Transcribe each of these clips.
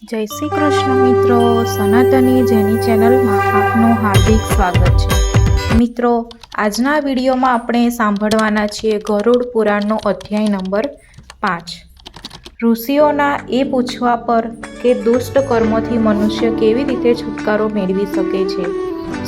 જય શ્રી કૃષ્ણ મિત્રો, સનાતની જેની ચેનલમાં આપનું હાર્દિક સ્વાગત છે। મિત્રો, આજના વિડીયોમાં આપણે સાંભળવાના છીએ ગરુડ પુરાણનો અધ્યાય નંબર 5। ઋષિઓના એ પૂછવા પર કે દુષ્ટ કર્મોથી મનુષ્ય કેવી રીતે છુટકારો મેળવી શકે છે,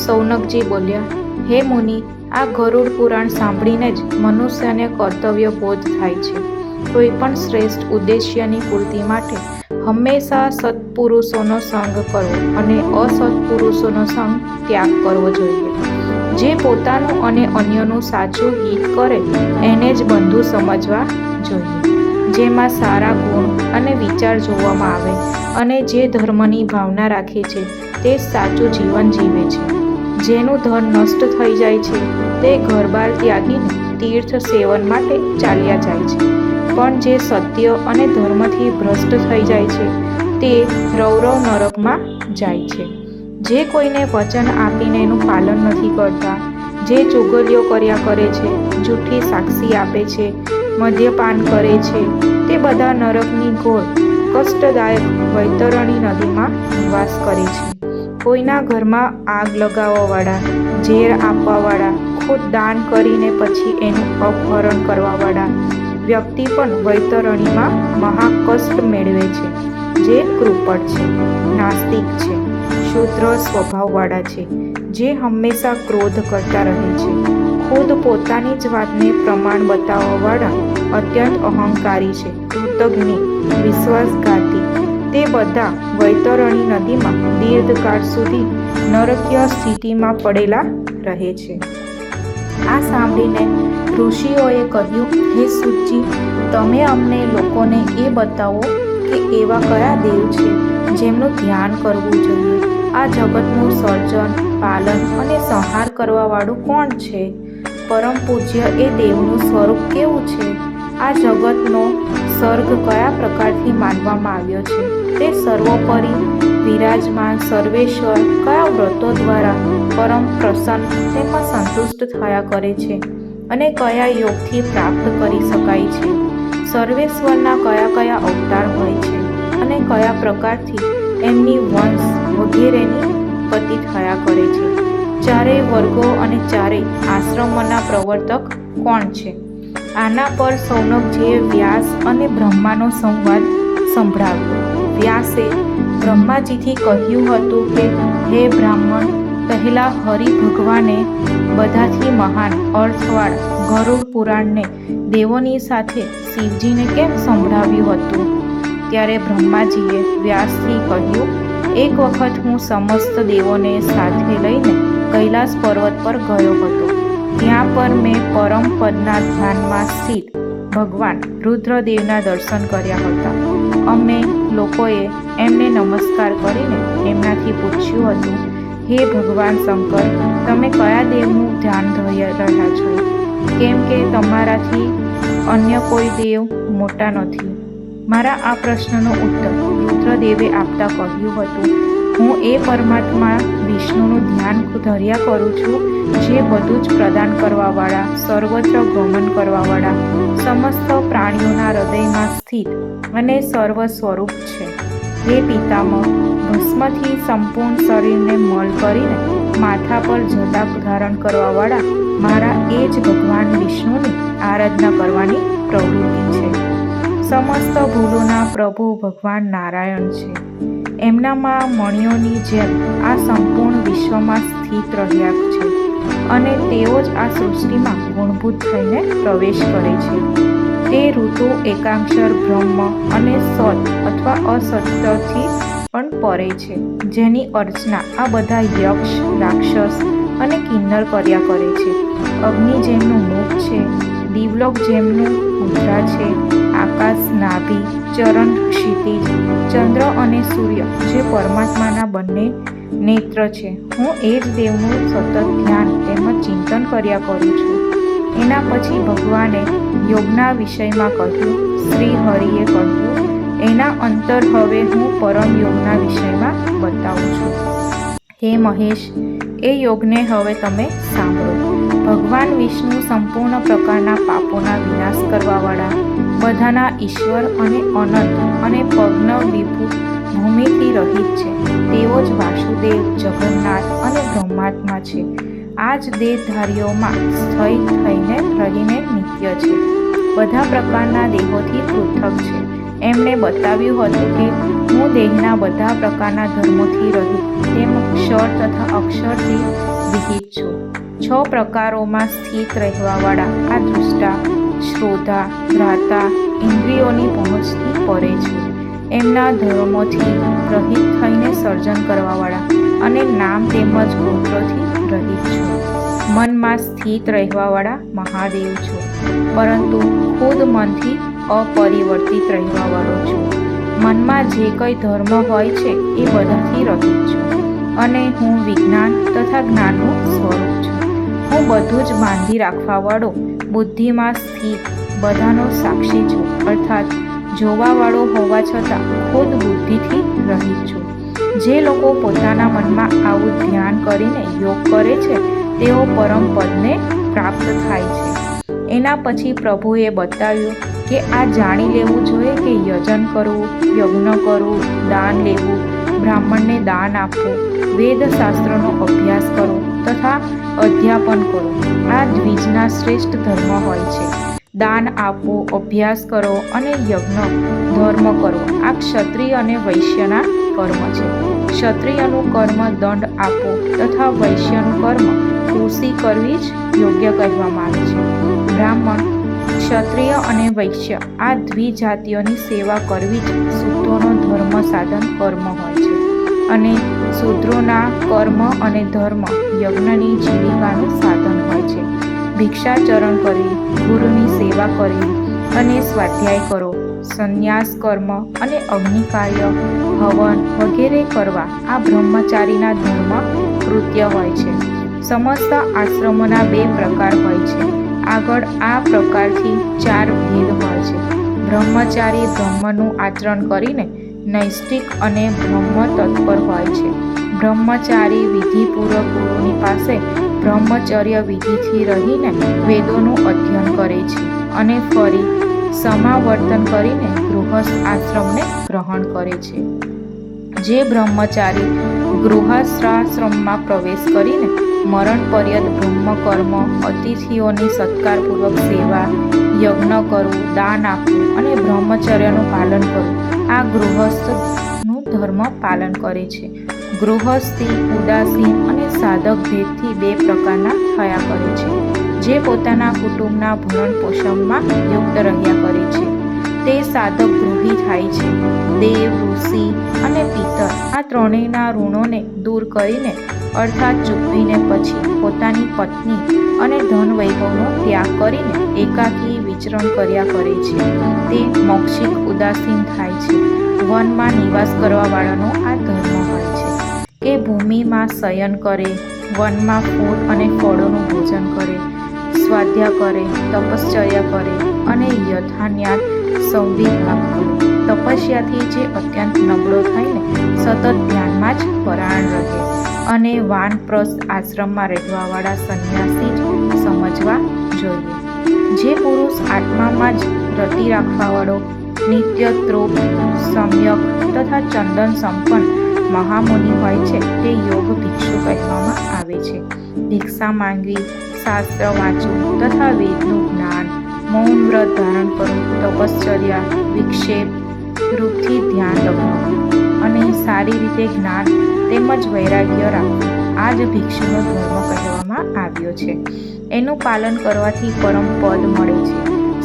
સૌનકજી બોલ્યા, હે મુનિ, આ ગરુડ પુરાણ સાંભળીને જ મનુષ્યને કર્તવ્ય બોધ થાય છે। કોઈ પણ શ્રેષ્ઠ ઉદ્દેશ્યની પૂર્તિ માટે હંમેશા સત્પુરુષોનો સંગ કરવો અને અસત્પુરુષોનો સંગ ત્યાગ કરવો જોઈએ। જે પોતાનું અને અન્યનું સાચું હિત કરે એને જ બંધુ સમજવા જોઈએ, જેમાં સારા ગુણ અને વિચાર જોવામાં આવે અને જે ધર્મની ભાવના રાખે છે તે સાચું જીવન જીવે છે। જેનું ધન નષ્ટ થઈ જાય છે તે ઘરબાર ત્યાગીને તીર્થ સેવન માટે ચાલ્યા જાય છે, પણ જે સત્ય અને ધર્મથી ભ્રષ્ટ થઈ જાય છે તે રૌરવ નરકમાં જાય છે। જે કોઈને વચન આપીને એનું પાલન નથી કરતા, જે ચુગલીઓ કર્યા કરે છે, જૂઠી સાક્ષી આપે છે, મદ્યપાન કરે છે, તે બધા નરકની ઘોર કષ્ટદાયક વૈતરણી નદીમાં નિવાસ કરે છે। કોઈના ઘરમાં આગ લગાવવાવાળા, ઝેર આપવાવાળા, ખુદ દાન કરીને પછી એનું અપહરણ કરવાવાળા વ્યક્તિ પણ વૈતરણીમાં મહાકષ્ટ મેળવે છે। જે કૃપણ છે, નાસ્તિક છે, શૂદ્ર સ્વભાવવાળા છે, જે હંમેશા ક્રોધ કરતા રહે છે, ખુદ પોતાની જ વાતને પ્રમાણ બતાવવાવાળા અત્યંત અહંકારી છે, કૃતજ્ઞ, વિશ્વાસઘાતી, તે બધા વૈતરણી નદીમાં દીર્ઘકાળ સુધી નરકીય સ્થિતિમાં પડેલા રહે છે। આ સાંભળીને ઋષિઓએ કહ્યું, હે સૂતજી, તમે અમને લોકોને એ બતાવો કે એવા કયા દેવ છે જેમનું ધ્યાન કરવું જોઈએ। આ જગતનું સર્જન, પાલન અને સંહાર કરવાવાળું કોણ છે? પરમ પૂજ્ય એ દેવનું સ્વરૂપ કેવું છે? આ જગતનો સર્ગ કયા પ્રકારથી માનવામાં આવ્યો છે? તે સર્વોપરી વિરાજમાન સર્વેશ્વર કયા વ્રતો દ્વારા પરમ પ્રસન્ન તેમાં સંતુષ્ટ થયા કરે છે અને કયા યોગથી પ્રાપ્ત કરી શકાય છે? સર્વેશ્વરના કયા કયા અવતાર હોય છે અને કયા પ્રકારથી એમની વંશ વગેરેની ઉત્પત્તિ થયા કરે છે? ચારેય વર્ગો અને ચારેય આશ્રમોના પ્રવર્તક કોણ છે? આના પર સૌનકજીએ વ્યાસ અને બ્રહ્માનો સંવાદ સંભળાવ્યો। વ્યાસે બ્રહ્માજીથી કહ્યું હતું કે, હે બ્રાહ્મણ, પહેલા હરિ ભગવાને બધાથી મહાન અર્થવાળ ગરુડ પુરાણને દેવોની સાથે શિવજીને કેમ સંભળાવ્યું હતું? ત્યારે બ્રહ્માજીએ વ્યાસથી કહ્યું, એક વખત હું સમસ્ત દેવોને સાથે લઈને કૈલાસ પર્વત પર ગયો હતો। ત્યાં પર મેં પરમ પદના ધ્યાનમાં સ્થિત ભગવાન રુદ્રદેવના દર્શન કર્યા હતા। અમે લોકોએ એમને નમસ્કાર કરીને એમનાથી પૂછ્યું હતું, હે ભગવાન શંકર, તમે કયા દેવનું ધ્યાન ધરી રહ્યા છો? કેમ કે તમારાથી અન્ય કોઈ દેવ મોટા નથી? મારા આ પ્રશ્નનો ઉત્તર રુદ્રદેવે આપતા કહ્યું હતું, હું એ પરમાત્મા વિષ્ણુનું ધ્યાન ધર્યા કરું છું જે બધું જ પ્રદાન કરવાવાળા, સર્વત્ર ગમન કરવાવાળા, સમસ્ત પ્રાણીઓના હૃદયમાં સ્થિત અને સર્વ સ્વરૂપ છે। હે પિતામહ, ભસ્મથી સંપૂર્ણ શરીરને મલ કરીને માથા પર જટા ધારણ કરવાવાળા મારા એ જ ભગવાન વિષ્ણુની આરાધના કરવાની પ્રવૃત્તિ છે। સમસ્ત ભૂલોના પ્રભુ ભગવાન નારાયણ છે। એમનામાં મણિઓની જેમ આ સંપૂર્ણ વિશ્વમાં સ્થિત રહ્યા છે અને તેઓ જ આ સૃષ્ટિમાં ગુણભૂત થઈને પ્રવેશ કરે છે। તે ઋતુ, એકાક્ષર બ્રહ્મ અને સત અથવા અસત્યથી પણ પરે છે, જેની અર્ચના આ બધા યક્ષ, રાક્ષસ અને કિન્નર કર્યા કરે છે। અગ્નિ જેમનું મુખ છે, દિવલોક જેમનું મુદ્રા છે, આકાશ નાભી, ચરણ ક્ષિતિજ, ચંદ્ર અને સૂર્ય જે પરમાત્માના બંને નેત્ર છે, હું એ જ દેવનું સતત ધ્યાન તેમજ ચિંતન કર્યા કરું છું। એના પછી ભગવાને યોગના વિષયમાં કહ્યું। શ્રી હરિએ કહ્યું, એના અંતર હવે હું પરમ યોગના વિષયમાં બતાવું છું। હે મહેશ, એ યોગને હવે તમે સાંભળો। ભગવાન વિષ્ણુ સંપૂર્ણ પ્રકારના પાપોના વિનાશ કરવાવાળા, બધાના ઈશ્વર અને અનંત અને પગ્ન વિભુ ભૂમિ રહિત છે. તેઓ જ વાસુદેવ, જગન્નાથ અને બ્રહ્માત્મા છે. આ જ દેહધારીઓમાં સ્થિત થઈને રહીને નિત્ય છે. બધા પ્રકારના દેહોથી પૃથક છે. એમણે બતાવ્યું હતું કે હું દેહના બધા પ્રકારના ધર્મોથી રહિત તેમ ક્ષર તથા અક્ષરથી વિહિત છું. 6 પ્રકારોમાં સ્થિત રહેવાવાળા આ દૃષ્ટા, શ્રોતા, ધ્રાતા, ઇન્દ્રિયોની પહોંચથી પરે છું. એમના ધર્મોથી રહિત થઈને સર્જન કરવાવાળા અને નામ તેમજ ગોત્રોથી રહિત છું. મનમાં સ્થિત રહેવાવાળા મહાદેવ છું, પરંતુ ખુદ મનથી અપરિવર્તિત રહેવાવાળો છું. મનમાં જે કંઈ ધર્મ હોય છે એ બધાથી રહિત છું અને હું વિજ્ઞાન તથા જ્ઞાનનું સ્વરૂપ છું. હું બધું જ બાંધી રાખવાવાળો, બુદ્ધિમાં સ્થિત, બધાનો સાક્ષી છું, અર્થાત જોવાવાળો હોવા છતાં ખુદ બુદ્ધિથી રહિત છું. જે લોકો પોતાના મનમાં આવું ધ્યાન કરીને યોગ કરે છે તેઓ પરમ પદને પ્રાપ્ત થાય છે. એના પછી પ્રભુએ બતાવ્યું કે આ જાણી લેવું જોઈએ કે યજન કરવું, યજ્ઞ કરવું, દાન લેવું, બ્રાહ્મણને દાન આપવું, વેદશાસ્ત્રનો અભ્યાસ કરો તથા અધ્યાપન કરો આ દ્વિજના શ્રેષ્ઠ ધર્મ હોય છે. દાન આપો, અભ્યાસ કરો અને યજ્ઞ ધર્મ કરો આ ક્ષત્રિય અને વૈશ્યના કર્મ છે. ક્ષત્રિયનું કર્મ દંડ આપો તથા વૈશ્યનું કર્મ કૃષિ કરવી જ યોગ્ય કહેવામાં આવે છે. બ્રાહ્મણ, ક્ષત્રિય અને વૈશ્ય આ દ્વિજાતિઓની સેવા કરવી જ શુદ્ધોનો ધર્મ સાધન કર્મ હોય છે અને શૂદ્રોના કર્મ અને ધર્મ યજ્ઞની જીવિકાનું સાધન હોય છે. ભિક્ષાચરણ કરવી, ગુરુની સેવા કરવી અને સ્વાધ્યાય કરો, સંન્યાસ કર્મ અને અગ્નિકાર્ય, હવન વગેરે કરવા આ બ્રહ્મચારીના ધર્મ કૃત્ય હોય છે. સમસ્ત આશ્રમોના 2 પ્રકાર હોય છે. આગળ આ પ્રકારથી 4 ભેદ હોય છે. બ્રહ્મચારી બ્રહ્મનું આચરણ કરીને નૈષ્ઠિક અને બ્રહ્મ તત્પર હોય છે. બ્રહ્મચારી વિધિપૂર્વક ગુરુની પાસે બ્રહ્મચર્ય વિધિથી રહીને વેદોનું અધ્યયન કરે છે અને ફરી સમાવર્તન કરીને ગૃહસ્થ આશ્રમને ગ્રહણ કરે છે. જે બ્રહ્મચારી ગૃહસ્થાશ્રમમાં પ્રવેશ કરીને મરણ પર્યંત બ્રહ્મકર્મ, અતિથિઓની સત્કારપૂર્વક સેવા, યજ્ઞ કરવું, દાન આપવું અને બ્રહ્મચર્યનું પાલન કરવું આ ગૃહસ્થનું ધર્મ પાલન કરે છે. ગૃહસ્થી, ઉદાસીન અને સાધક ભેદથી 2 પ્રકારના થયા કરે છે. જે પોતાના કુટુંબના ભરણ પોષણમાં યુક્ત રહ્યા કરે છે તે સાધક ગૃહી થાય છે. દેવ, ઋષિ અને પિતર આ ત્રણેયના ઋણોને દૂર કરીને અર્થાત ચૂકવીને પછી પોતાની પત્ની અને ધન વૈભવનો ત્યાગ કરીને એકાકી વિચરણ કર્યા કરે છે તે મૌક્ષિક ઉદાસીન થાય છે. વનમાં નિવાસ કરવાવાળાનો આ ધર્મ હોય છે કે ભૂમિમાં શયન કરે, વનમાં ફૂલ અને ફળોનું ભોજન કરે, સ્વાધ્યાય કરે, તપશ્ચર્યા કરે અને યથાન્યાત સંવિભાગ કરે. તપસ્યાથી જે અત્યંત નબળો થઈને સતત ધ્યાનમાં જ પરાયણ રહે અને વાનપ્રસ્થ આશ્રમમાં રહેવાવાળા સંન્યાસી જ સમજવા જોઈએ. જે પુરુષ આત્મામાં જ રતિ રાખવાવાળો, નિત્ય તૃપ્ત, સમ્યક તથા ચંદન સંપન્ન મહામુનિ હોય છે તે યોગ ભિક્ષુ કહેવામાં આવે છે. ભિક્ષા માંગવી, શાસ્ત્ર વાંચવું તથા વેદનું જ્ઞાન, મૌન વ્રત ધારણ કરવું, તપશ્ચર્યા, વિક્ષેપ રૂપથી ધ્યાન લગાવવું અને સારી રીતે જ્ઞાન તેમજ વૈરાગ્ય રાખવું આ જ ભિક્ષુનો ધર્મ કહેવામાં આવ્યો છે. એનું પાલન કરવાથી પરમ પદ મળે છે.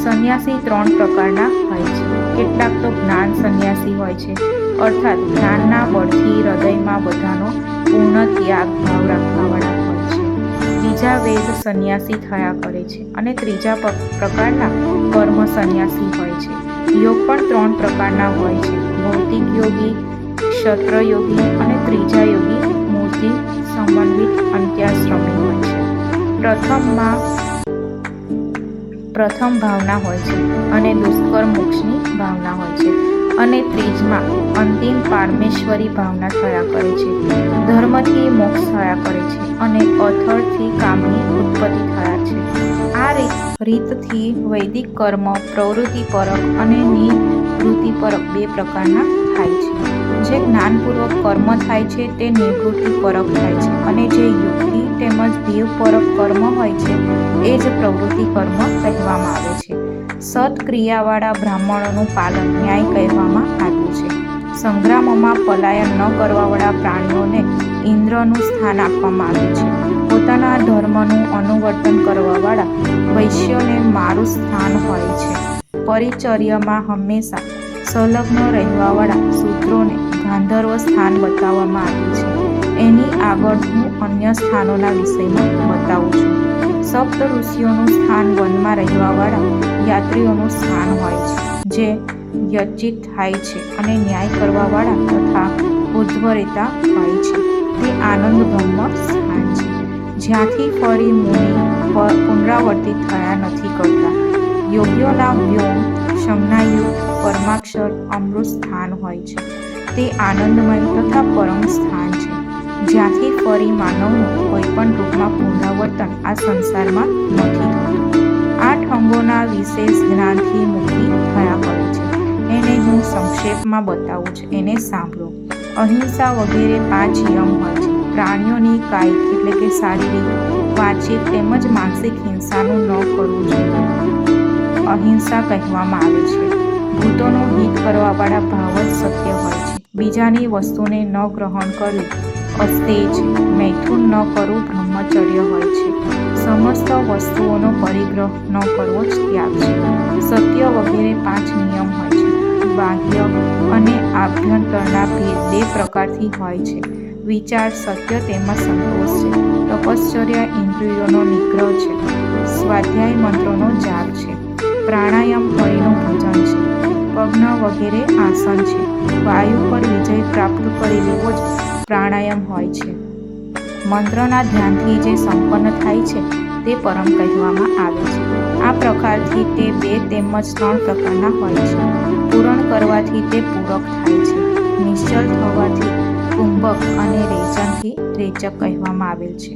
સંન્યાસી 3 પ્રકારના હોય છે. કેટલાક તો જ્ઞાન સંન્યાસી હોય છે, અર્થાત જ્ઞાનના બળથી હૃદયમાં બધાનો પૂર્ણ ત્યાગ ભાવ રાખવાવાળા હોય છે. બીજા વેદ સંન્યાસી થયા કરે છે અને ત્રીજા પ્રકારના કર્મ સંન્યાસી હોય છે. યોગ પણ 3 પ્રકારના હોય છે. ભૌતિક યોગી, ક્ષત્ર યોગી અને ત્રીજા યોગી મૂર્તિ સમન્વિત અંત્યાશ્રમી હોય છે. પ્રથમ ભાવના હોય છે અને દુષ્કર મોક્ષની ભાવના હોય છે અને ત્રીજમાં અંતિમ પારમેશ્વરી ભાવના થયા કરે છે. ધર્મથી મોક્ષ થયા કરે છે અને અથર્થથી કામની ઉત્પત્તિ થયા છે. આ રીતથી વૈદિક કર્મ પ્રવૃત્તિપરક અને નિવૃત્તિપરક 2 પ્રકારના થાય છે. જે જ્ઞાનપૂર્વક કર્મ થાય છે તે નિવૃત્તિ પરક થાય છે અને જે યુક્તિ તેમજ ધ્યેયપરક કર્મ હોય છે એ જ પ્રવૃત્તિ કર્મ કહેવામાં આવે છે. સત્ક્રિયાવાળા બ્રાહ્મણોનું પાલન ન્યાય કહેવામાં આવ્યું છે. સંગ્રામોમાં પલાયન ન કરવાવાળા પ્રાણીઓને ઇન્દ્રનું સ્થાન આપવામાં આવ્યું છે. પોતાના ધર્મનું અનુવર્તન કરવાવાળા વૈશ્યોને મારું સ્થાન હોય છે. પરિચર્યામાં હંમેશા સંલગ્ન રહેવાવાળા શૂદ્રોને ગાંધર્વ સ્થાન બતાવવામાં આવ્યું છે. એની આગળ હું અન્ય સ્થાનોના વિષયમાં બતાવું છું. સપ્ત ઋષિઓનું સ્થાન વનમાં રહેવાવાળા યાત્રીઓનું સ્થાન હોય છે, જે યચિત થાય છે અને ન્યાય કરવાવાળા તથા ઉદ્ધવરેતા હોય છે. તે આનંદ બ્રહ્મ સ્થાન છે, જ્યાંથી ફરી મુનિ પુનરાવર્તિત થયા નથી કરતા. યોગ્યોના વ્યોમ સંજ્ઞાયુક્ત પરમાક્ષર અમૃત સ્થાન હોય છે. તે આનંદમય તથા પરમ સ્થાન છે, જ્યાંથી ફરી માનવનું કોઈ પણ રૂપમાં પુનરાવર્તન આ સંસારમાં નથી થતું. 8 અંગોના વિશેષ જ્ઞાનથી મુક્તિ થયા કરે છે. એને હું સંક્ષેપમાં બતાવું છું, એને સાંભળો. અહિંસા વગેરે 5 યમ હોય છે. પ્રાણીઓની કાયિક એટલે કે શારીરિક, વાચિક તેમજ માનસિક હિંસાનું ન કરવું જોઈએ. અહિંસા કહેવામાં આવે છે. ભૂતોનું હિત કરવાવાળા ભાવ જ સત્ય હોય છે. બીજાની વસ્તુને ન ગ્રહણ કરવી અસ્તેય છે. મૈથુન ન કરવું બ્રહ્મચર્ય હોય છે. સમસ્ત વસ્તુઓનો પરિગ્રહ ન કરવો જ ત્યાગ છે. સત્ય વગેરે 5 નિયમ હોય છે. બાહ્ય અને આભ્યંતરના ભેદ 2 પ્રકારથી હોય છે. વિચાર, સત્ય તેમજ સંતોષ છે. તપશ્ચર્યા ઇન્દ્રિયોનો નિગ્રહ છે. સ્વાધ્યાય મંત્રોનો જાપ છે. પ્રાણાયામ હરિનું ભજન છે. પગ્ન વગેરે આસન છે. વાયુ પર વિજય પ્રાપ્ત કરી લેવો જ પ્રાણાયામ હોય છે. મંત્રના ધ્યાનથી જે સંપન્ન થાય છે તે પરમ કહેવામાં આવે છે. આ પ્રકારથી તે 2 તેમજ 3 પ્રકારના હોય છે. પૂરણ કરવાથી તે પૂરક થાય છે. નિશ્ચલ થવાથી કુંભક અને રેચનથી રેચક કહેવામાં આવેલ છે.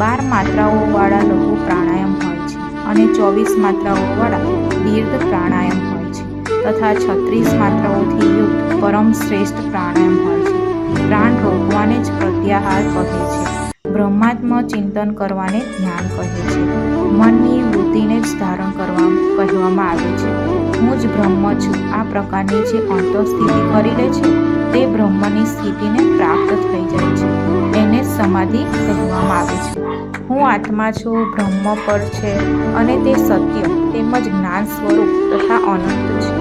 12 માત્રાઓવાળા લઘુ પ્રાણાયામ હોય છે અને 24 માત્રાઓવાળા દીર્ઘ પ્રાણાયામ હોય છે તથા 36 માત્રાઓથી યુક્ત પરમ શ્રેષ્ઠ પ્રાણાયામ હોય છે. પ્રાણ રોકવાને જ પ્રત્યાહાર કહે છે. બ્રહ્માત્મ ચિંતન કરવાને ધ્યાન કહે છે. મનની વૃત્તિને જ ધારણ કરવા કહેવામાં આવે છે. હું જ બ્રહ્મ છું. આ પ્રકારની જે અંતઃસ્થિતિ કરી લે છે તે બ્રહ્મની સ્થિતિને પ્રાપ્ત થઈ જાય છે. એને જ સમાધિ કહેવામાં આવે છે. હું આત્મા છું, બ્રહ્મ પર છે અને તે સત્ય તેમજ જ્ઞાન સ્વરૂપ તથા અનંત છે.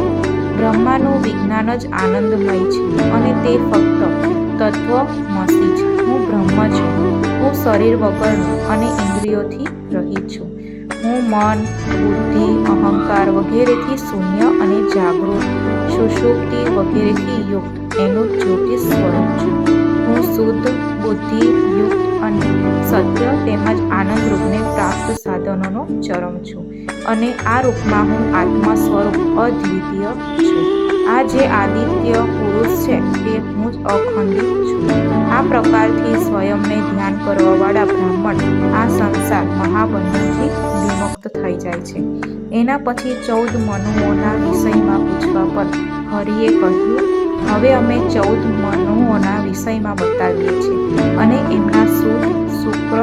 બ્રહ્માનું વિજ્ઞાન જ આનંદમય છે અને તે ફક્ત તત્વમસી છે. હું બ્રહ્મ છું. હું શરીર વગરનું અને ઇન્દ્રિયોથી રહિત છું. હું મન, બુદ્ધિ, અહંકાર વગેરેથી શૂન્ય અને જાગૃત, સુષુપ્તિ વગેરેથી યુક્ત એનું જ્યોતિષ સ્વરૂપ છું. હું શુદ્ધ, બુદ્ધિયુક્ત અને સત્ય તેમજ આનંદ રૂપને પ્રાપ્ત સાધનોનો ચરમ છું અને આ રૂપમાં હું આત્મા સ્વરૂપ અદ્વિતીય છું. આ જે આદિત્ય પુરુષ છે તે હું જ અખંડિત છું. આ પ્રકારથી સ્વયંને ધ્યાન કરવાવાળા બ્રાહ્મણ આ સંસાર મહાબંધનથી વિમુક્ત થઈ જાય છે. એના પછી 14 મનુઓના વિષયમાં પૂછવા પર હરિએ કહ્યું, હવે અમે 14 મનુઓના વિષયમાં બતાવીએ છીએ અને એમના સુખ, શુક્ર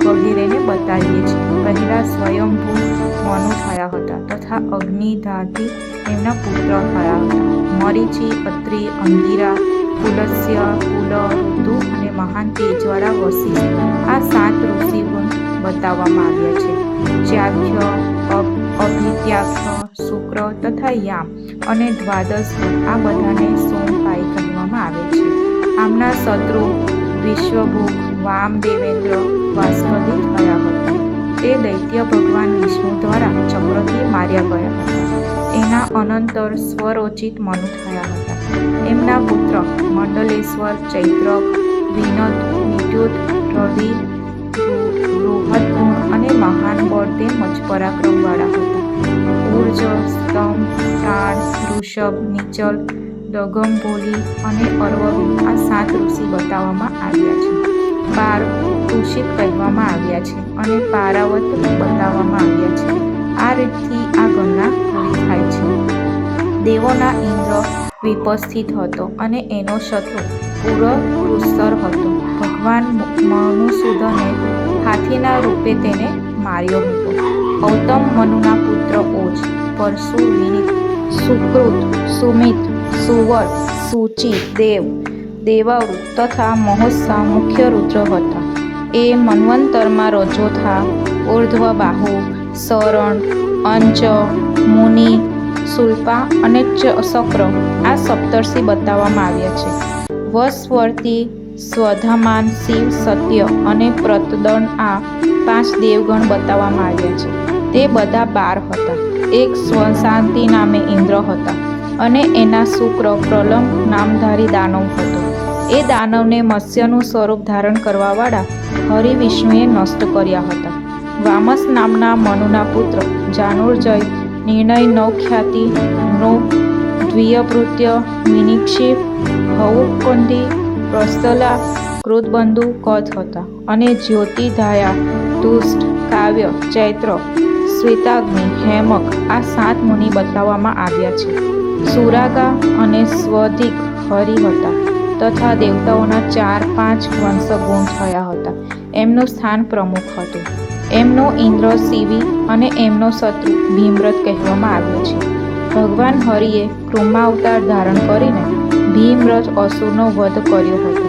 વગેરેને બતાવીએ છીએ. પહેલા સ્વયંભૂ મનુ થયા હતા તથા અગ્નિધાથી એમના પુત્ર થયા હતા. મરીચી, અત્રિ, અંગિરા, પુલસ્ય, પુલ, ઋતુ અને મહાન તેજવાળા વશિષ્ઠ આ 7 ઋષિવૃંદ બતાવવામાં આવ્યા છે. ચાખ્ય, અભિત્યાખ્ય, શુક્ર તથા યામ અને દ્વાદશ આ બધાને સોમપાઈ કહેવામાં આવે છે. આમના શત્રુ વિશ્વભૂખ, વામદેવેન્દ્ર, વાસ્કદી થયા હતા. તે દૈત્ય ભગવાન વિષ્ણુ દ્વારા ચક્રથી માર્યા ગયા હતા. એના અનંતર સ્વરોચિત મનુ થયા હતા. એમના પુત્ર મંડલેશ્વર, ચૈત્રક, વિનદ, વિદ્યુત, રવિ, બૃહદગુણ અને મહાન બળ તેમજ પરાક્રમવાળા હતા. ઉર્જ, સ્તંભ, પ્રાણ, ઋષભ, નીચલ, દગંભોલી અને અરવવી આ 7 ઋષિ બતાવવામાં આવ્યા છે. 12 તુષિત કહેવામાં આવ્યા છે અને પારાવત બતાવવામાં આવ્યા છે. આ રીતથી આ ગણના પૂરી થાય છે. દેવોના ઇન્દ્ર, વિપસ્થિત હતો અને એનો શત્રુ પુરકૃત્સર હતો. ભગવાન મનુસૂદને હાથીના રૂપે તેને માર્યો હતો. ઔતમ મનુના પુત્ર ઓજ, પરશુ, વિનિત, સુકૃત, સુમિત, સુવર, સૂચિ, દેવ, દેવવૃત તથા મહોત્સા મુખ્ય રુદ્ર હતા. એ મન્વંતરમાં રજોથા, ઊર્ધ્વબાહુ, શરણ, અંચ, મુનિ, શુલ્પા અને શક્ર આ સપ્તર્ષિ બતાવવામાં આવ્યા છે. વશવર્તી, સ્વધામાન, શિવ, સત્ય અને પ્રતદન આ 5 દેવગણ બતાવવામાં આવ્યા છે. તે બધા 12 હતા. એક સ્વશાંતિ નામે ઇન્દ્ર હતા અને એના શુક્ર પ્રલંબ નામધારી દાનવ હતો. એ દાનવને મત્સ્યનું સ્વરૂપ ધારણ કરવાવાળા હરિવિષ્ણુએ નષ્ટ કર્યા હતા. વામસ નામના મનુના પુત્ર જાનુર્જય, નિર્ણય, નવખ્યાતિ, નૃપ, દ્વિયભૃત્ય, વિનિક્ષિપ, હવકુંડી, પ્રસ્થલા, કૃતબંધુ, કથ હતા. અને જ્યોતિધાયા, તુષ્ટ, કાવ્ય, ચૈત્ર, શ્વેતાગ્નિ, હેમક આ 7 મુનિ બતાવવામાં આવ્યા છે. સુરાગા અને સ્વધિક હરિ હતા તથા દેવતાઓના 4-5 વંશગુણ થયા હતા. એમનું સ્થાન પ્રમુખ હતું. એમનો ઇન્દ્ર શિવી અને એમનો શત્રુ ભીમરથ કહેવામાં આવ્યો છે. ભગવાન હરિએ કૃમાવતાર ધારણ કરીને ભીમરથ અસુરનો વધ કર્યો હતો.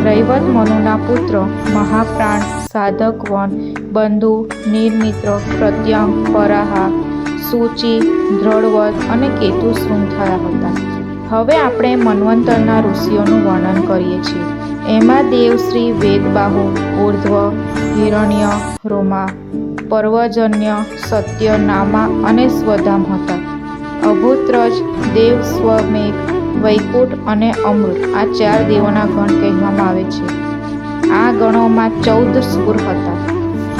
રૈવત મનુના પુત્ર મહાપ્રાણ, સાધકવન, બંધુ, નિર્મિત્ર, પ્રત્યંગ, પરાહા, સૂચિ, દ્રઢવત અને કેતુશૃંગ થયા હતા. હવે આપણે મન્વંતરના ઋષિઓનું વર્ણન કરીએ છીએ. એમાં દેવશ્રી વેદબાહુ, ઊર્ધ્વ, હિરણ્ય, રોમા, પર્વજન્ય, સત્ય, નામા અને સ્વધામ હતા. અભૂત્રજ, દેવ, સ્વમેઘ, વૈકુંઠ અને અમૃત આ 4 દેવોના ગણ કહેવામાં આવે છે. આ ગણોમાં 14 સુર હતા.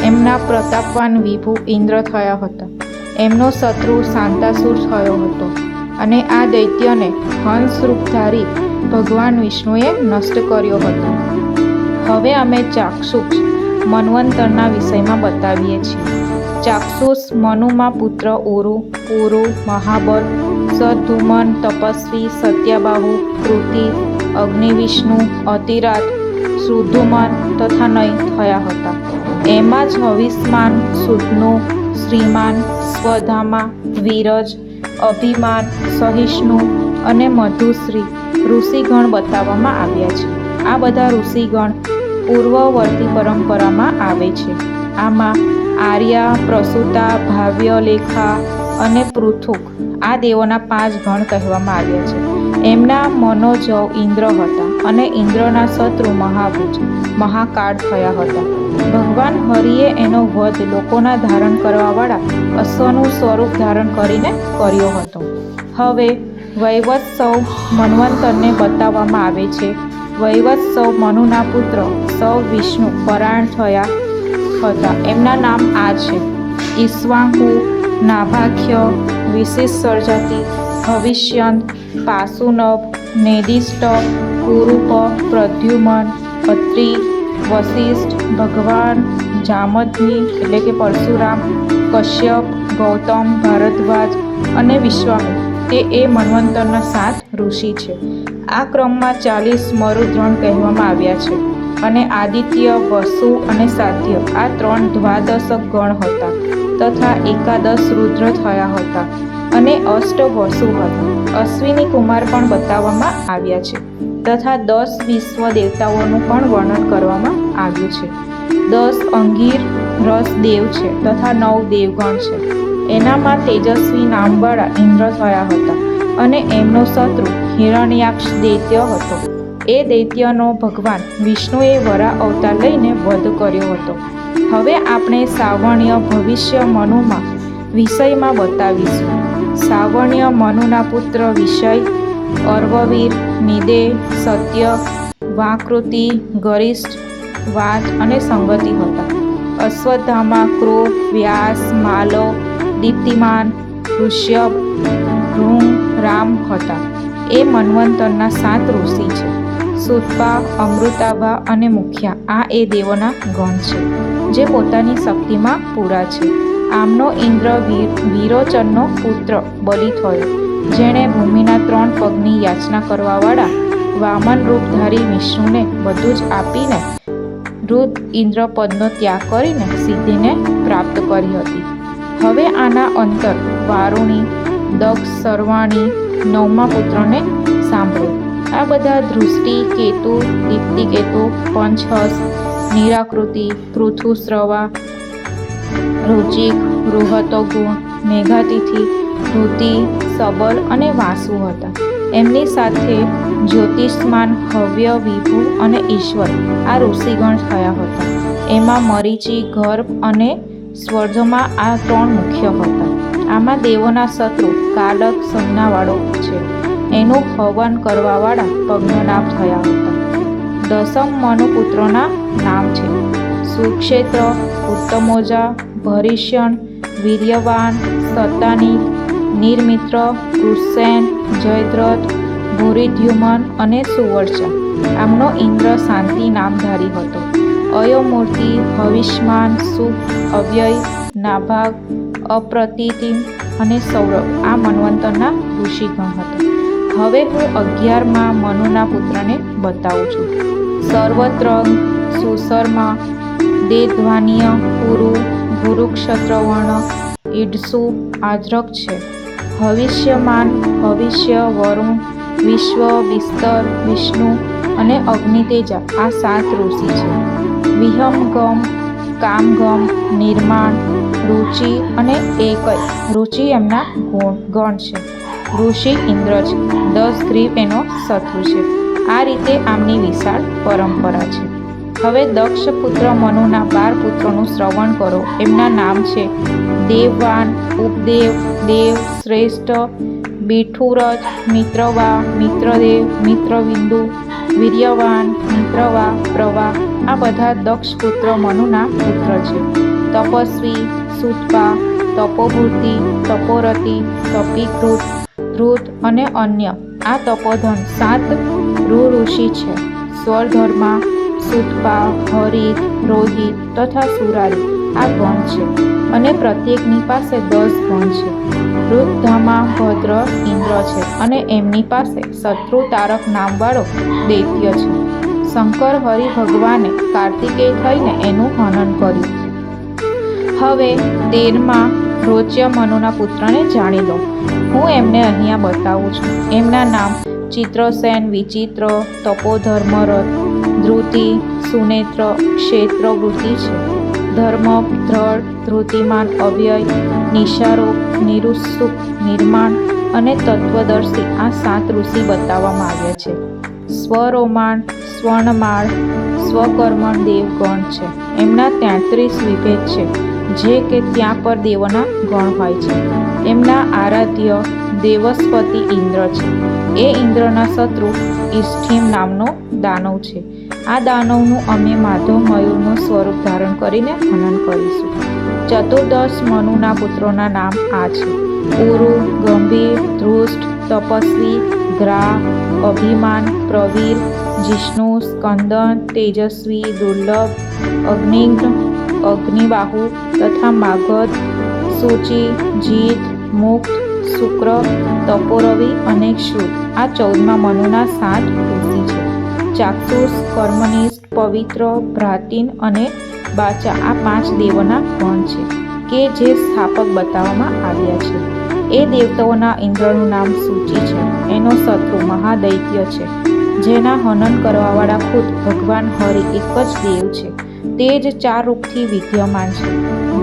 એમના પ્રતાપવાન વિભુ ઇન્દ્ર થયા હતા. એમનો શત્રુ શાંતાસુર થયો હતો અને આ દૈત્યને હંસરૂપધારી ભગવાન વિષ્ણુએ નષ્ટ કર્યો હતો. હવે અમે ચાક્ષુષ મન્વંતરના વિષયમાં બતાવીએ છીએ. ચાક્ષુષ મનુમાં પુત્ર ઉરુ, પુરુ, મહાબલ, સદ્ધુમન, તપસ્વી, સત્યબાહુ, કૃતિ, અગ્નિવિષ્ણુ, અતિરાત, શુદ્ધુમન તથા નય થયા હતા. એમાં જ હવિષ્માન, સુદનુ, શ્રીમાન, સ્વધામા, વિરજ, અભિમાન, સહિષ્ણુ અને મધુશ્રી ઋષિગણ બતાવવામાં આવ્યા છે. આ બધા ઋષિગણ પૂર્વવર્તી પરંપરામાં આવે છે. આમાં આર્યા, પ્રસૂતા, ભાવ્ય, લેખા અને પૃથુક આ દેવોના 5 ગણ કહેવામાં આવ્યા છે. એમના મનોજવ ઇન્દ્ર હતા અને ઇન્દ્રના શત્રુ મહાભુજ, મહાકાળ થયા હતા. ભગવાન હરિએ એનો વધ લોકોના ધારણ કરવાવાળા અશ્વનું સ્વરૂપ ધારણ કરીને કર્યો હતો. હવે વૈવત્સવ મન્વંતરને બતાવવામાં આવે છે. વૈવત્સવ મનુના પુત્ર સૌ વિષ્ણુ પરાયણ થયા હતા. એમના નામ આ છે: ઈક્ષ્વાકુ, નાભાખ્ય, વિશિષ્ટસર્જાતિ, ભવિષ્યંત, પાશુનભ, નેદિષ્ટ, કુરૂપ, પ્રદ્યુમન, અત્રિ, વશિષ્ઠ, ભગવાન, જામદગ્નિ એટલે કે પરશુરામ, કશ્યપ, ગૌતમ, ભારદ્વાજ અને વિશ્વામિત્ર તે એ મન્વંતરના 7 ઋષિ છે. આ ક્રમમાં 40 મરુદ્ગણ કહેવામાં આવ્યા છે અને આદિત્ય, વસુ અને સાધ્ય આ 3 દ્વાદશક ગણ હતા તથા 11 રુદ્ર થયા હતા અને 8 વસુ હતા. અશ્વિની કુમાર પણ બતાવવામાં આવ્યા છે તથા 10 વિશ્વ દેવતાઓનું પણ વર્ણન કરવામાં આવ્યું છે. 10 અંગીર રસ દેવ છે તથા 9 દેવગણ છે. એનામાં તેજસ્વી નામવાળા ઇન્દ્ર થયા હતા અને એમનો શત્રુ હિરણ્યાક્ષ દૈત્ય હતો. એ દૈત્યનો ભગવાન વિષ્ણુએ વરા અવતાર લઈને વધ કર્યો હતો. હવે આપણે સાવર્ણ્ય ભવિષ્ય મનુમાં વિષયમાં બતાવીશું. સાવર્ણ્ય મનુના પુત્ર વિષય, અર્વવીર, નિદે, સત્ય, વાકૃતિ, ગરિષ્ઠ, વાચ અને સંગતિ હતા. અશ્વત્થામા, કૃપ, વ્યાસ, માલો, દીપ્તિમાન, ઋષ્યભ, ભૃંગ, રામ હતા. એ મન્વંતરના 7 ઋષિ છે. સુતપા, અમૃતાભા અને મુખ્યા આ એ દેવોના ગણ છે જે પોતાની શક્તિમાં પૂરા છે. આમનો ઇન્દ્ર વિરોચનનો પુત્ર બલિ થયો જેણે ભૂમિના 3 પગની યાચના કરવાવાળા વામન રૂપધારી વિષ્ણુને બધું જ આપીને રુદ્ર ઇન્દ્રપદનો ત્યાગ કરીને સિદ્ધિને પ્રાપ્ત કરી હતી. હવે આના અંતર વારુણી, દક્ષ, સર્વાણી 9મા પુત્રને સાંભળો. આ બધા દૃષ્ટિ, કેતુ, દીપ્તિકેતુ, પંચહસ, નિરાકૃતિ, પૃથુસ્રવા, રુચિક, બૃહતોગુણ, મેઘાતિથિ, ઋતિ, સબલ અને વાસુ હતા. એમની સાથે જ્યોતિષ્માન, હવ્ય, વિભુ અને ઈશ્વર આ ઋષિગણ થયા હતા. એમાં મરીચી, ગર્ભ અને સ્વર્ધમાં આ 3 મુખ્ય હતા. આમાં દેવોના શત્રુ કાલક સંજ્ઞાવાળો છે. એનું હવન કરવાવાળા પદ્મનાભ થયા હતા. 10મ મનુપુત્રોના નામ છે સુક્ષેત્ર, ઉત્તમોજા, ભરિષ્યણ, વીર્યવાન, સતાનિક, નિર્મિત્ર, કૃત્સેન, જયદ્રથ, ભૂરિદ્યુમન અને સુવર્ચા. આમનો ઇન્દ્ર શાંતિ નામધારી હતો. અયોમૂર્તિ, હવિષ્માન, સુખ, અવ્યય, નાભાગ, અપ્રતિતિમ અને સૌરભ આ મન્વંતરના ઋષિગણ હતા. હવે હું 11મા મનુના પુત્રને બતાવું છું. સર્વત્રંગ, સુશર્મા, દેધ્વાનીય, પુરુ, ગુરુક્ષત્રવર્ણ, ઈડસુ, આજરક છે. હવિષ્યમાન, હવિષ્ય, વરુણ, વિશ્વ, વિસ્તર, વિષ્ણુ અને અગ્નિતેજા આ 7 ઋષિ છે. વિહમગમ, કામગમ, નિર્માણ, રુચિ અને એકય રુચિ એમના ગણ છે. ઋષિ ઇન્દ્ર છે. 10 ગ્રીવ એનો શત્રુ છે. આ રીતે આમની વિશાળ પરંપરા છે. હવે દક્ષ પુત્ર મનુના 12 પુત્રોનું શ્રવણ કરો. એમના નામ છે દેવવાન, ઉપદેવ, દેવ, શ્રેષ્ઠ, બિઠુરજ, મિત્રવા, મિત્રદેવ, મિત્રવિંદુ, વીર્યવાન, મિત્રવા, પ્રવા આ બધા દક્ષ પુત્ર મનુના પુત્ર છે. તપસ્વી, સુતપા, તપોભૂતિ, તપોરતિ, તપીકૃત, ધૃત અને અન્ય આ તપોધન 7 ઋષિ છે. સ્વરધર્મા, સુતપા, હરિત, રોહિત તથા સુરારી આ ગણ છે અને પ્રત્યેકની પાસે 10 ગણ છે. રુદ્ધામા, ભદ્ર, ઇન્દ્ર છે અને એમની પાસે શત્રુ તારક નામવાળો દૈત્ય છે. શંકર હરિ ભગવાને કાર્તિકેય થઈને એનું હનન કર્યું. હવે 13મા રોચ્ય મનુના પુત્રને જાણી લો. હું એમને અહીંયા બતાવું છું. એમના નામ ચિત્રસેન, વિચિત્ર, તપોધર્મરથ, ધૃતિ, સુનેત્ર, ક્ષેત્રવૃત્તિ છે. ધર્મ, દ્રઢ, ધૃતિમાન, અવ્યય, નિશારૂપ, નિરુત્સુક, નિર્માણ અને તત્વદર્શી આ 7 ઋષિ બતાવવામાં આવ્યા છે. સ્વરોમાણ, સ્વર્ણમાળ, સ્વકર્મણ દેવગણ છે. એમના 33 વિભેદ છે જે કે ત્યાં પર દેવોના ગણ હોય છે. એમના આરાધ્ય દેવસ્પતિ ઇન્દ્ર છે. એ ઇન્દ્રના શત્રુ ઇષ્ઠિમ નામનો દાનવ છે. આ દાનવનું અમે માધવ મયુરનું સ્વરૂપ ધારણ કરીને હનન કરીશું. 14 મનુના પુત્રોના નામ આ છે ઉરુ, ગંભીર, ધૃષ્ટ, તપસ્વી, ગ્રા, અભિમાન, પ્રવીર, જિષ્ણુ, સ્કંદન, તેજસ્વી, દુર્લભ, અગ્નિઘ્ન, અગ્નિબાહુ તથા માગધ, સૂચિ, જીત, મુક્ત, શુક્ર, તપોરવિ અને શ્રુત આ 14મા મનુના 7 ઋષિ છે. ચાક્ષુષ, કર્મનિષ્ઠ, પવિત્ર, ભ્રાતિન અને બાચા આ 5 દેવોના ગણ છે કે જે સ્થાપક બતાવવામાં આવ્યા છે. એ દેવતાઓના ઇન્દ્રનું નામ સૂચિ છે. એનો શત્રુ મહાદૈત્ય છે જેના હનન કરવાવાળા ખુદ ભગવાન હરિ એક જ દેવ છે. તે જ 4 રૂપથી વિદ્યમાન છે.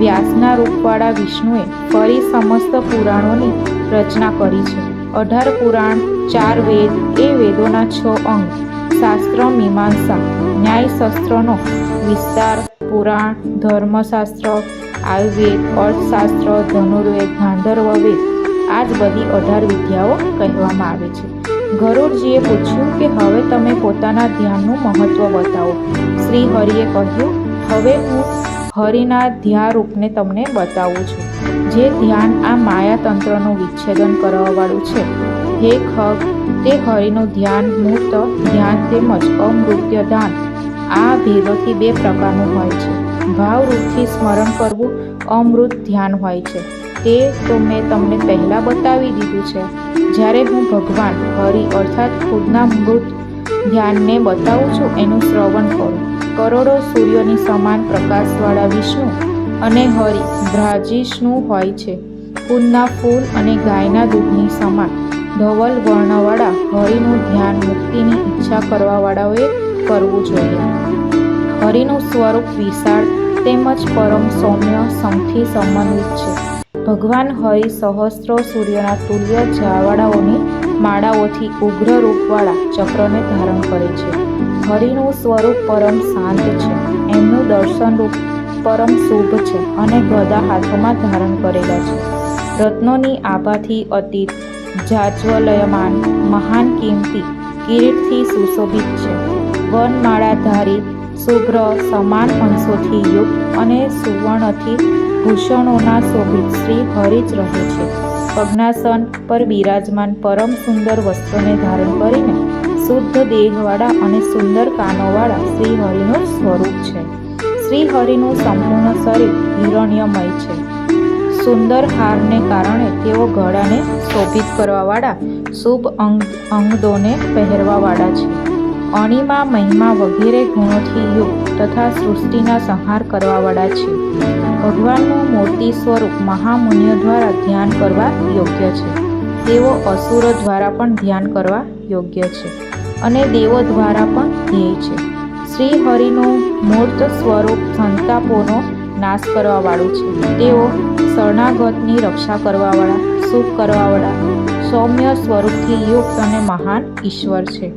વ્યાસના રૂપવાળા વિષ્ણુએ ફરી સમસ્ત પુરાણોની રચના કરી છે. 18 પુરાણ, 4 વેદ, એ વેદોના 6 અંગ, શાસ્ત્ર, મીમાંસા, ન્યાયશાસ્ત્રનો વિસ્તાર, પુરાણ, ધર્મશાસ્ત્ર, આયુર્વેદ, અર્થશાસ્ત્ર, ધનુર્વેદ, ગાંધર્વ વેદ આ જ બધી 18 વિદ્યાઓ કહેવામાં આવે છે. ગરુડજીએ પૂછ્યું કે હવે તમે પોતાના ધ્યાનનું મહત્વ બતાવો. શ્રી હરિએ કહ્યું, હવે હું હરિના ધ્યારૂપને તમને બતાવું છું. જે ધ્યાન આ માયાતંત્રનું વિચ્છેદન કરવાવાળું છે. હે ખગ, તે હરિનું ધ્યાન મૂર્ત ધ્યાન તેમજ અમૃત્ય ધ્યાન આ ભેદોથી 2 પ્રકારનું હોય છે. ભાવરૂપથી સ્મરણ કરવું અમૃત ધ્યાન હોય છે. તે તો મેં તમને પહેલાં બતાવી દીધું છે. જ્યારે હું ભગવાન હરિ અર્થાત ખુદના મૃત ધ્યાનને બતાવું છું એનું શ્રવણ કરો. કરોડો સૂર્યોની સમાન પ્રકાશવાળા વિષ્ણુ અને હરિ બ્રાજિષ્ણુ હોય છે. કુંદના ફૂલ અને ગાયના દૂધની સમાન ધવલ વર્ણવાળા હરિનું ધ્યાન મુક્તિની ઈચ્છા કરવાવાળાઓએ કરવું જોઈએ. હરિનું સ્વરૂપ વિશાળ તેમજ પરમ સૌમ્ય શંખથી સમન્વિત છે. ભગવાન હરિ સહસ્ત્રો સૂર્યના તુલ્ય જ્વાળાઓની માળાઓથી ઉગ્ર રૂપવાળા ચક્રને ધારણ કરે છે. હરિનું સ્વરૂપ પરમ શાંત છે. એમનું દર્શન રૂપ પરમ શુભ છે અને ગદા હાથોમાં ધારણ કરેલા છે. રત્નોની આભાથી અતીત જાજ્વલ્યમાન મહાન કિંમતી કિરીટથી સુશોભિત છે. વનમાળાધારી શુભ્ર સમાન અંશોથી યુક્ત અને સુવર્ણથી ભૂષણોના શોભિત શ્રી હરિ જ રહે છે. પદ્માસન પર બિરાજમાન પરમ સુંદર વસ્ત્રોને ધારણ કરીને શુદ્ધ દેહવાળા અને સુંદર કાનોવાળા શ્રી હરિનું સ્વરૂપ છે. શ્રી હરિનું સંપૂર્ણ શરીર હિરણ્યમય છે. સુંદર હારને કારણે તેઓ ગળાને શોભિત કરવાવાળા શુભ અંગદોને પહેરવાવાળા છે. અણિમા મહિમા વગેરે ગુણોથી યુક્ત તથા સૃષ્ટિના સંહાર કરવાવાળા છે. ભગવાનનું મૂર્તિ સ્વરૂપ મહામુનિઓ દ્વારા ધ્યાન કરવા યોગ્ય છે. તેઓ અસુરો દ્વારા પણ ધ્યાન કરવા યોગ્ય છે અને દેવો દ્વારા પણ ધ્યેય છે. શ્રી હરિનું મૂર્ત સ્વરૂપ સંતાપોનો નાશ કરવાવાળું છે. તેઓ શરણાગતની રક્ષા કરવાવાળા, સુખ કરવાવાળા, સૌમ્ય સ્વરૂપથી યુક્ત અને મહાન ઈશ્વર છે.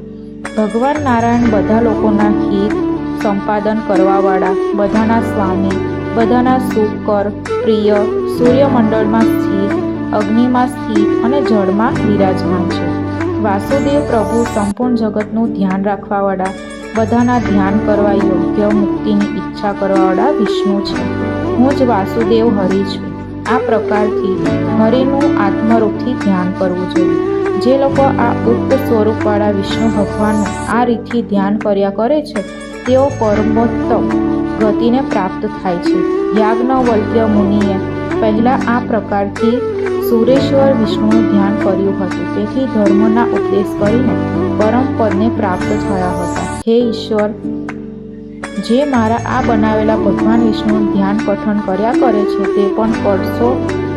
ભગવાન નારાયણ બધા લોકોના હિત સંપાદન કરવાવાળા, બધાના સ્વામી, બધાના સુખકર, પ્રિય, સૂર્યમંડળમાં સ્થિત, અગ્નિમાં સ્થિત અને જળમાં બિરાજમાન છે. વાસુદેવ પ્રભુ સંપૂર્ણ જગતનું ધ્યાન રાખવાવાળા, બધાના ધ્યાન કરવા યોગ્ય મુક્તિની ઈચ્છા કરવાવાળા વિષ્ણુ છે. હું જ વાસુદેવ હરિ છું. આ પ્રકારથી હરિનું આત્મરૂપથી ધ્યાન કરવું જોઈએ. જે લોકો આ ઉક્ત સ્વરૂપવાળા વિષ્ણુ ભગવાનનું આ રીતથી ધ્યાન કર્યા કરે છે તેઓ પરમોત્તમ ગતિને પ્રાપ્ત થાય છે. યાજ્ઞવલ્ક્ય મુનિએ પહેલાં આ પ્રકારથી સુરેશ્વર વિષ્ણુનું ધ્યાન કર્યું હતું. તેથી ધર્મના ઉપદેશ કરીને પરમ પદને પ્રાપ્ત થયા હતા. હે ઈશ્વર, જે મારા આ બનાવેલા ભગવાન વિષ્ણુનું ધ્યાન પઠન કર્યા કરે છે તે પણ પરસો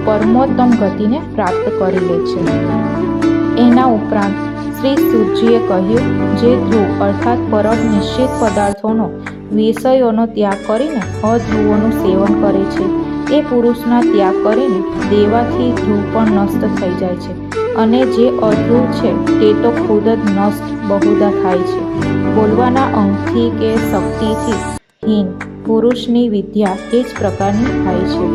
પરમોત્તમ ગતિને પ્રાપ્ત કરી લે છે. એના ઉપરાંત શ્રી સુતજીએ કહ્યું, જે ધ્રુવ અર્થાત પરમ નિશ્ચિત પદાર્થોનો વિષયોનો ત્યાગ કરીને અધ્રુવોનું સેવન કરે છે એ પુરુષના ત્યાગ કરીને દેવાથી ધ્રુવ પણ નષ્ટ થઈ જાય છે અને જે અધ્રુવ છે તે તો ખુદ જ નષ્ટ બહુધા થાય છે. બોલવાના અંગથી કે શક્તિથી હીન પુરુષની વિદ્યા એ જ પ્રકારની થાય છે.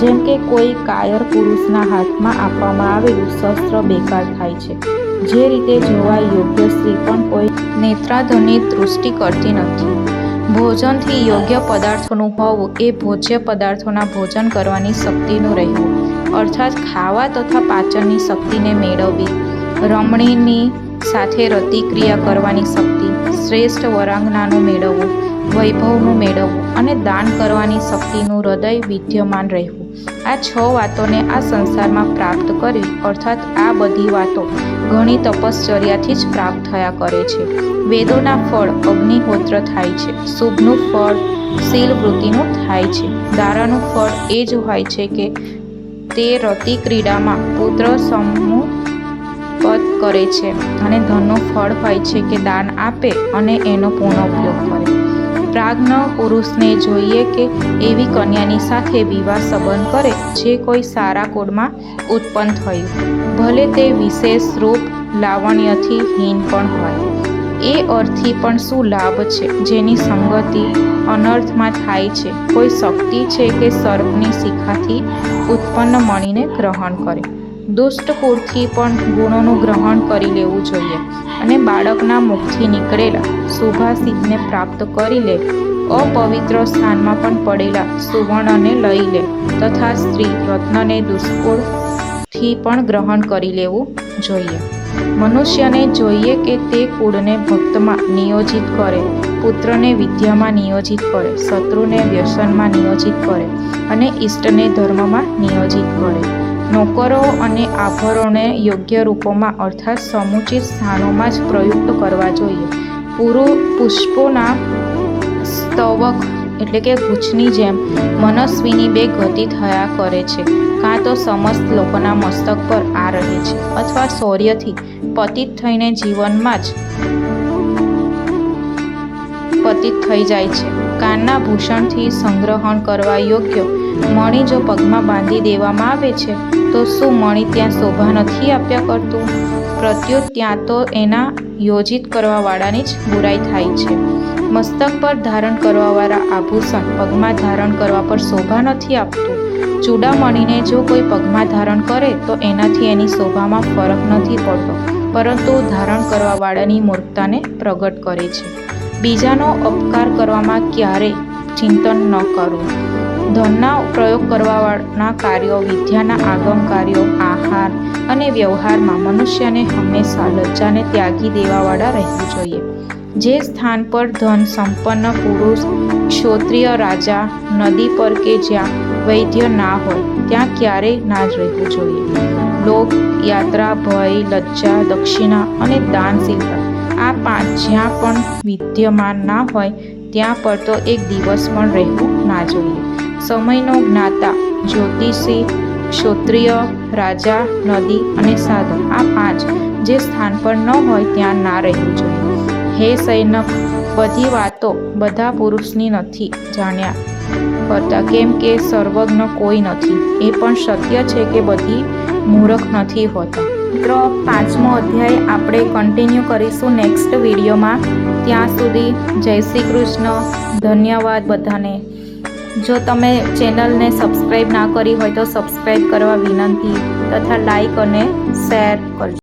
જેમ કે કોઈ કાયર પુરુષના હાથમાં આપવામાં આવેલું શસ્ત્ર બેકાર થાય છે. જે રીતે જોવા યોગ્ય સ્ત્રી પણ કોઈ નેત્રાધનની દૃષ્ટિ કરતી નથી. ભોજનથી યોગ્ય પદાર્થોનું હોવું એ ભોજ્ય પદાર્થોના ભોજન કરવાની શક્તિનું રહેવું અર્થાત ખાવા તથા પાચનની શક્તિને મેળવવી, રમણીની સાથે રતિક્રિયા કરવાની શક્તિ, શ્રેષ્ઠ વરાંગનાનું મેળવવું, વૈભવનું મેળવવું અને દાન કરવાની શક્તિનું હૃદય વિદ્યમાન રહેવું. આ 6 વાતોને આ સંસારમાં પ્રાપ્ત કરવી અર્થાત આ બધી વાતો ઘણી તપશ્ચર્યાથી જ પ્રાપ્ત થયા કરે છે. વેદોના ફળ અગ્નિહોત્ર થાય છે. શુભનું ફળ શીલવૃત્તિનું થાય છે. દારાનું ફળ એ જ હોય છે કે તે રતિ ક્રીડામાં પુત્ર સમૂહપદ કરે છે અને ધનનું ફળ હોય છે કે દાન આપે અને એનો પૂર્ણ ઉપયોગ કરે. પ્રાજ્ઞ પુરુષને જોઈએ કે એવી કન્યાની સાથે વિવાહ સંબંધ કરે જે કોઈ સારા કુળમાં ઉત્પન્ન થયું, ભલે તે વિશેષ રૂપ લાવણ્યથી હીન પણ હોય. એ અર્થથી પણ શું લાભ છે જેની સંગતિ અનર્થમાં થાય છે. કોઈ શક્તિ છે કે સર્પની શિખાથી ઉત્પન્ન મણીને ગ્રહણ કરે. દુષ્ટ કુળથી પણ ગુણોનું ગ્રહણ કરી લેવું જોઈએ અને બાળકના મુખથી નીકળેલા સુભાષિતને પ્રાપ્ત કરી લે. અપવિત્ર સ્થાનમાં પણ પડેલા સુવર્ણને લઈ લે તથા સ્ત્રી રત્નને દુષ્કુળથી પણ ગ્રહણ કરી લેવું જોઈએ. મનુષ્યને જોઈએ કે તે કુળને ભક્તમાં નિયોજિત કરે, પુત્રને વિદ્યામાં નિયોજિત કરે, શત્રુને વ્યસનમાં નિયોજિત કરે અને ઇષ્ટને ધર્મમાં નિયોજિત કરે. નોકરો અને આભરોને યોગ્ય રૂપોમાં અર્થાત સમુચિત સ્થાનોમાં જ પ્રયુક્ત કરવા જોઈએ. પુષ્પોના સ્તવક એટલે કે ગુચ્છની જેમ મનસ્વીની બે ગતિ થયા કરે છે. કાં તો સમસ્ત લોકોના મસ્તક પર આ રહે છે અથવા શૌર્યથી પતિત થઈને જીવનમાં જ પતિત થઈ જાય છે. કાનના ભૂષણથી સંગ્રહણ કરવા યોગ્ય મણી જો પગમાં બાંધી દેવામાં આવે છે તો શું મણી ત્યાં શોભા નથી આપ્યા કરતું? પ્રત્યુત ત્યાં તો એના યોજિત કરવાવાળાની જ બુરાઈ થાય છે. મસ્તક પર ધારણ કરવાવાળા આભૂષણ પગમાં ધારણ કરવા પર શોભા નથી આપતું. ચૂડામણીને જો કોઈ પગમાં ધારણ કરે તો એનાથી એની શોભામાં ફરક નથી પડતો, પરંતુ ધારણ કરવાવાળાની મૂર્ખતાને પ્રગટ કરે છે. બીજાનો અપકાર કરવામાં ક્યારેય ચિંતન ન કરવું. ધનના પ્રયોગ કરવાના કાર્યો, વિદ્યાના આગમ કાર્યો, આહાર અને વ્યવહારમાં મનુષ્યને હંમેશા લજ્જાને ત્યાગી દેવાવાળા રહેવું જોઈએ. જે સ્થાન પર ધન સંપન્ન પુરુષ, ક્ષોત્રિય રાજા, નદી પર કે જ્યાં વૈદ્ય ના હોય ત્યાં ક્યારેય ના જ રહેવું જોઈએ. લોક, યાત્રા, ભય, લજ્જા, દક્ષિણા અને દાનશીલતા આ 5 જ્યાં પણ વિદ્યમાન ના હોય ત્યાં પર તો એક દિવસ પણ રહેવું ના જોઈએ. સમયનો જ્ઞાતા, જ્યોતિષી, ક્ષોત્રિય, રાજા, નદી અને સાધુ આ 5 જે સ્થાન પર ન હોય ત્યાં ના રહેવું જોઈએ. હે સૈનક, બધી વાતો બધા પુરુષની નથી જાણ્યા કરતા, કેમ કે સર્વજ્ઞ કોઈ નથી. એ પણ સત્ય છે કે બધી મૂરખ નથી હોતા. મિત્રો, 5મો અધ્યાય આપણે કન્ટિન્યુ કરીશું નેક્સ્ટ વિડીયોમાં. ત્યાં સુધી જય શ્રી કૃષ્ણ. ધન્યવાદ બધાને. જો તમે ચેનલને સબસ્ક્રાઈબ ના કરી હોય તો સબસ્ક્રાઈબ કરવા વિનંતી તથા લાઈક અને શેર કરજો.